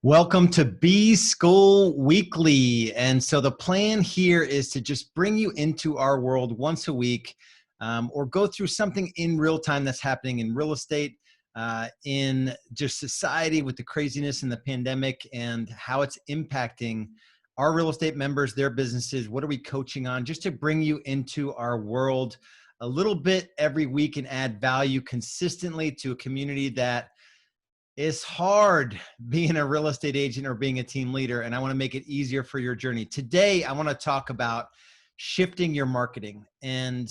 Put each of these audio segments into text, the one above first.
Welcome to B School Weekly. And so the plan here is to just bring you into our world once a week, or go through something in real time that's happening in real estate, in just society with the craziness in the pandemic and how it's impacting our real estate members, their businesses. What are we coaching on? Just to bring you into our world a little bit every week and add value consistently to a community that it's hard being a real estate agent or being a team leader, and I want to make it easier for your journey. Today, I want to talk about shifting your marketing and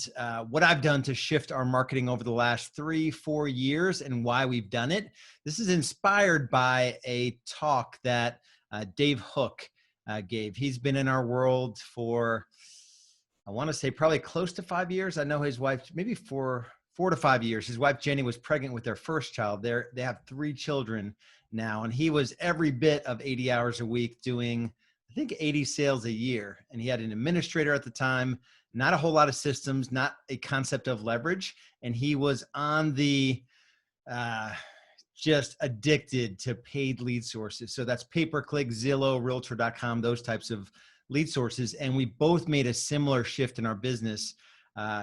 what I've done to shift our marketing over the last 3-4 years and why we've done it. This is inspired by a talk that Dave Hook gave. He's been in our world for, I want to say, probably close to 5 years. I know his wife, maybe 4 to 5 years. His wife, Jenny, was pregnant with their first child. They have 3 children now. And he was every bit of 80 hours a week doing, I think, 80 sales a year. And he had an administrator at the time, not a whole lot of systems, not a concept of leverage. And he was on the, just addicted to paid lead sources. So that's pay-per-click, Zillow, Realtor.com, those types of lead sources. And we both made a similar shift in our business.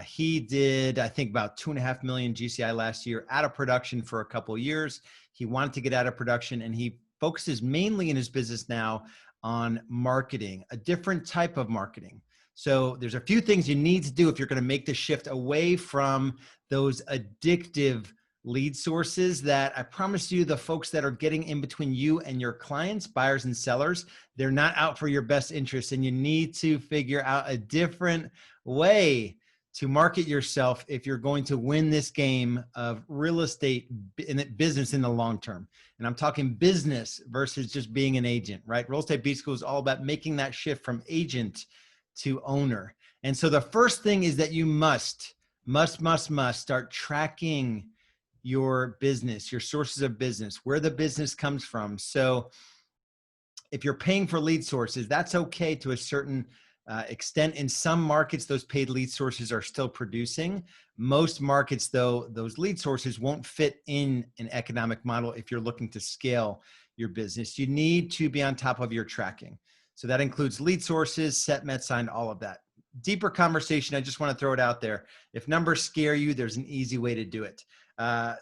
He did, I think, about 2.5 million GCI last year, out of production for a couple of years. He wanted to get out of production, and he focuses mainly in his business now on marketing, a different type of marketing. So there's a few things you need to do if you're going to make the shift away from those addictive lead sources that I promise you, the folks that are getting in between you and your clients, buyers and sellers, they're not out for your best interest, and you need to figure out a different way to market yourself if you're going to win this game of real estate business in the long term. And I'm talking business versus just being an agent, right? Real Estate B School is all about making that shift from agent to owner. And so the first thing is that you must start tracking your business, your sources of business, where the business comes from. So if you're paying for lead sources, that's okay to a certain extent. In some markets, those paid lead sources are still producing. Most markets, though, those lead sources won't fit in an economic model if you're looking to scale your business. You need to be on top of your tracking. So that includes lead sources, set, met, signed, all of that. Deeper conversation, I just want to throw it out there. If numbers scare you, there's an easy way to do it.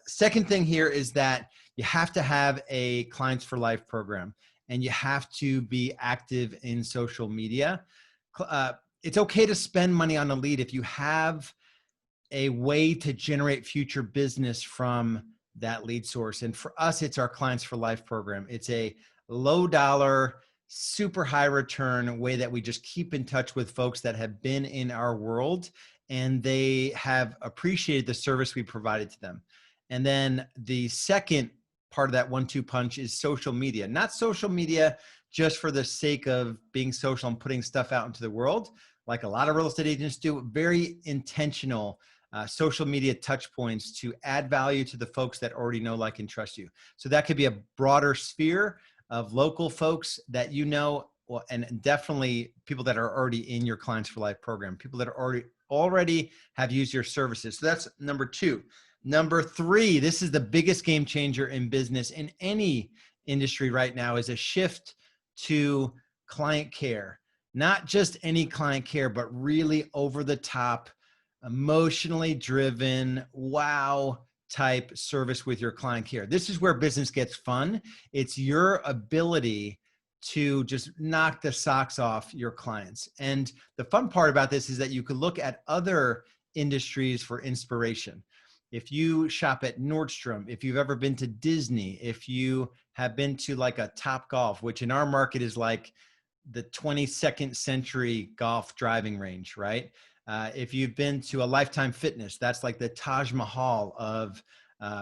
Second thing here is that you have to have a Clients for Life program, and you have to be active in social media. It's okay to spend money on a lead if you have a way to generate future business from that lead source. And for us, it's our Clients for Life program. It's a low dollar, super high return way that we just keep in touch with folks that have been in our world and they have appreciated the service we provided to them. And then the second part of that 1-2 punch is social media. Not social media just for the sake of being social and putting stuff out into the world, like a lot of real estate agents do. Very intentional social media touch points to add value to the folks that already know, like, and trust you. So that could be a broader sphere of local folks that you know, and definitely people that are already in your Clients for Life program, people that are already have used your services. So that's number 2. Number 3, this is the biggest game changer in business in any industry right now, is a shift to client care. Not just any client care, but really over the top, emotionally driven, wow type service with your client care. This is where business gets fun. It's your ability to just knock the socks off your clients. And the fun part about this is that you could look at other industries for inspiration. If you shop at Nordstrom, if you've ever been to Disney, if you have been to like a Top Golf, which in our market is like the 22nd century golf driving range, right? If you've been to a Lifetime Fitness, that's like the Taj Mahal of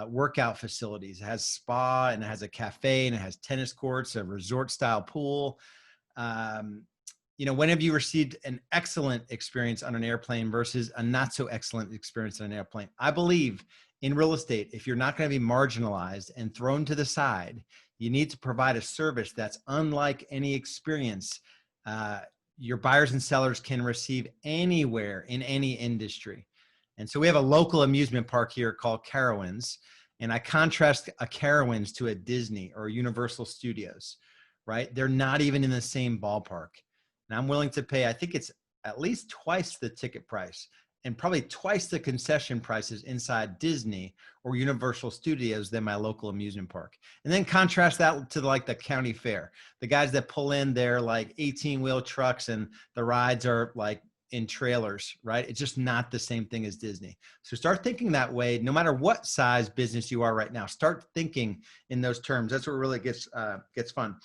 workout facilities. It has spa and it has a cafe and it has tennis courts, a resort style pool. You know, when have you received an excellent experience on an airplane versus a not so excellent experience on an airplane? I believe in real estate, if you're not going to be marginalized and thrown to the side, you need to provide a service that's unlike any experience your buyers and sellers can receive anywhere in any industry. And so we have a local amusement park here called Carowinds, and I contrast a Carowinds to a Disney or Universal Studios. right? They're not even in the same ballpark. And I'm willing to pay, I think it's at least twice the ticket price and probably twice the concession prices inside Disney or Universal Studios than my local amusement park. And then contrast that to like the county fair, the guys that pull in their like 18-wheel trucks and the rides are like in trailers, right? It's just not the same thing as Disney. So start thinking that way, no matter what size business you are right now. Start thinking in those terms. That's what really gets fun.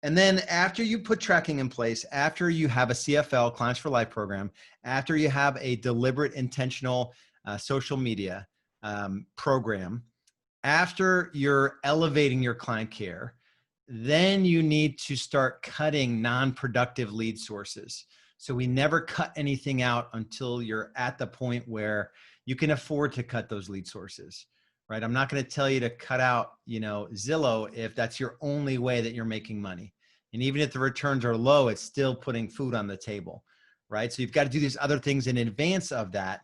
And then after you put tracking in place, after you have a CFL, Clients for Life program, after you have a deliberate, intentional social media program, after you're elevating your client care, then you need to start cutting non-productive lead sources. So we never cut anything out until you're at the point where you can afford to cut those lead sources, right? I'm not going to tell you to cut out, Zillow if that's your only way that you're making money. And even if the returns are low, it's still putting food on the table, right? So you've got to do these other things in advance of that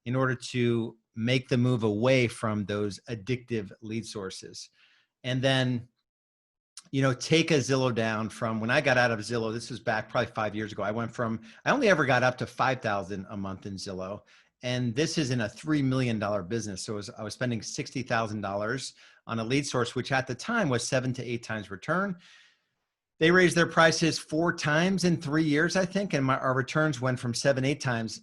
in order to make the move away from those addictive lead sources. And then, take a Zillow down from when I got out of Zillow, this was back probably 5 years ago. I only ever got up to 5,000 a month in Zillow. And this is in a $3 million business. So I was spending $60,000 on a lead source, which at the time was 7 to 8 times return. They raised their prices 4 times in 3 years, I think. And our returns went from 7, 8 times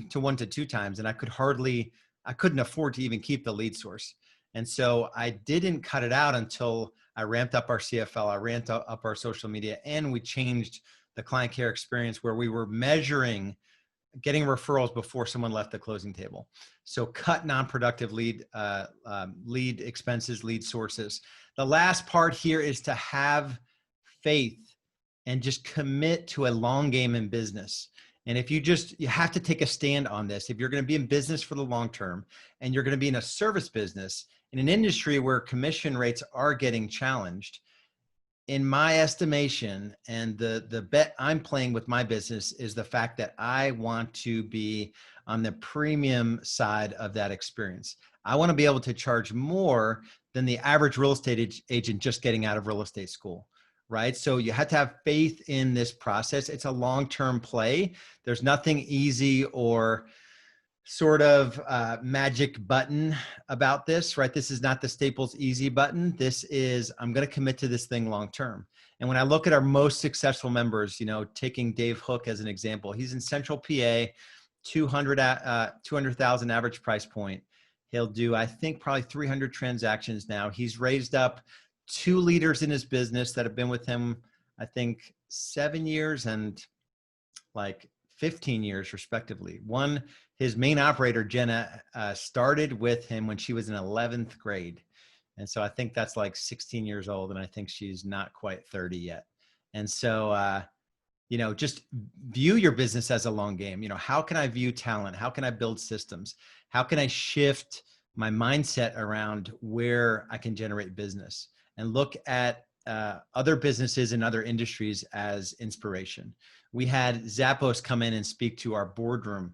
to 1 to 2 times. And I couldn't afford to even keep the lead source. And so I didn't cut it out until I ramped up our CFL, I ramped up our social media, and we changed the client care experience where we were measuring getting referrals before someone left the closing table. So cut non-productive lead expenses, lead sources. The last part here is to have faith and just commit to a long game in business. And if you have to take a stand on this, if you're going to be in business for the long term and you're going to be in a service business in an industry where commission rates are getting challenged, in my estimation, and the bet I'm playing with my business is the fact that I want to be on the premium side of that experience. I want to be able to charge more than the average real estate agent just getting out of real estate school, right? So you have to have faith in this process. It's a long-term play. There's nothing easy or sort of magic button about this, right? This is not the Staples easy button. This is, I'm going to commit to this thing long-term. And when I look at our most successful members, taking Dave Hook as an example, he's in Central PA, 200,000 average price point. He'll do, I think, probably 300 transactions now. He's raised up 2 leaders in his business that have been with him, I think, 7 years and like 15 years respectively. One, his main operator, Jenna, started with him when she was in 11th grade. And so I think that's like 16 years old. And I think she's not quite 30 yet. And so, just view your business as a long game. How can I view talent? How can I build systems? How can I shift my mindset around where I can generate business and look at other businesses in other industries as inspiration? We had Zappos come in and speak to our boardroom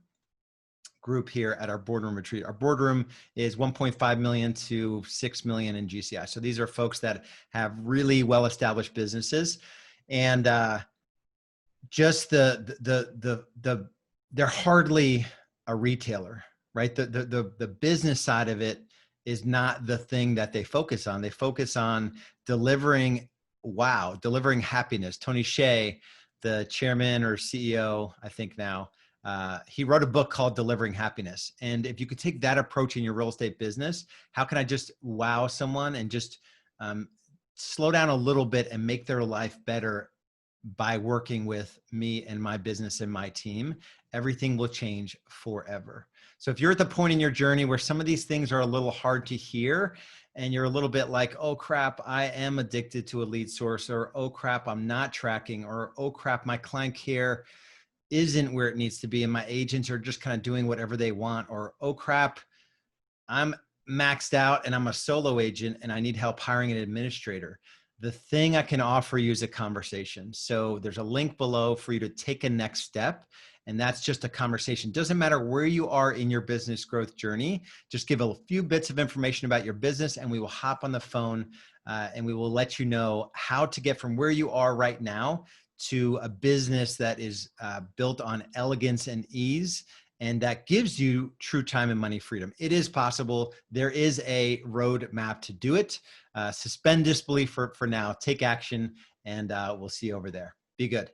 group here at our boardroom retreat. Our boardroom is 1.5 million to 6 million in GCI. So these are folks that have really well-established businesses, and just they're hardly a retailer, right? The business side of it is not the thing that they focus on. They focus on delivering happiness. Tony Hsieh, the chairman or CEO, I think now, he wrote a book called Delivering Happiness. And if you could take that approach in your real estate business, how can I just wow someone and just slow down a little bit and make their life better by working with me and my business and my team? Everything will change forever. So if you're at the point in your journey where some of these things are a little hard to hear and you're a little bit like, oh crap, I am addicted to a lead source, or oh crap, I'm not tracking, or oh crap, my client care isn't where it needs to be and my agents are just kind of doing whatever they want, or oh crap, I'm maxed out and I'm a solo agent and I need help hiring an administrator. The thing I can offer you is a conversation. So there's a link below for you to take a next step. And that's just a conversation. Doesn't matter where you are in your business growth journey. Just give a few bits of information about your business and we will hop on the phone and we will let you know how to get from where you are right now to a business that is built on elegance and ease, and that gives you true time and money freedom. It is possible. There is a roadmap to do it. Suspend disbelief for now. Take action, and we'll see you over there. Be good.